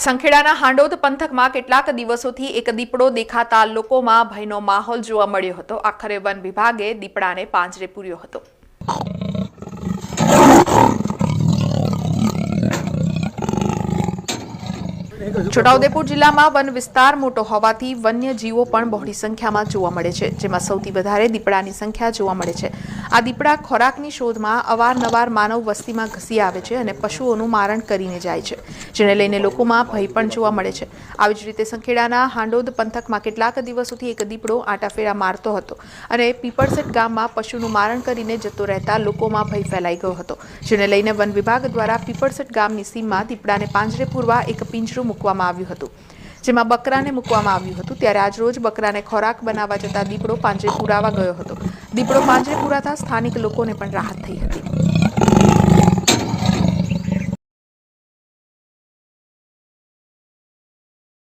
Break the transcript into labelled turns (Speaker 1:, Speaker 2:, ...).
Speaker 1: સંખેડાના હાંડોદ પંથકમાં કેટલાક દિવસોથી એક દીપડો દેખાતા લોકોમાં ભયનો માહોલ જોવા મળ્યો હતો। આખરે વન વિભાગે દીપડાને પાંજરે પૂર્યો હતો। છોટાઉદેપુર જિલ્લામાં વન વિસ્તાર મોટો હોવાથી વન્યજીવો પણ બહોળી સંખ્યામાં જોવા મળે છે, જેમાં સૌથી વધારે દીપડાની સંખ્યા જોવા મળે છે। આ દીપડા ખોરાકની શોધમાં અવારનવાર માનવ વસ્તીમાં ઘસી આવે છે અને પશુઓનું મારણ કરીને જાય છે, જેને લઈને લોકોમાં ભય પણ જોવા મળે છે। આવી જ રીતે સંખેડાના હાંડોદ પંથકમાં કેટલાક દિવસોથી એક દીપડો આંટાફેરા મારતો હતો અને પીપળસેટ ગામમાં પશુનું મારણ કરીને જતો રહેતા લોકોમાં ભય ફેલાઈ ગયો હતો, જેને લઈને વન વિભાગ દ્વારા પીપળસેટ ગામની સીમમાં દીપડાને પાંજરે પૂરવા એક પિંજરું મૂકવામાં આવ્યું હતું, જેમાં બકરાને મૂકવામાં આવ્યું હતું। ત્યારે આજરોજ બકરાને ખોરાક બનાવવા જતા દીપડો પાંજરે પુરાવા ગયો હતો। દીપડો પાંજરે પુરાતા સ્થાનિક લોકોને પણ રાહત થઈ હતી।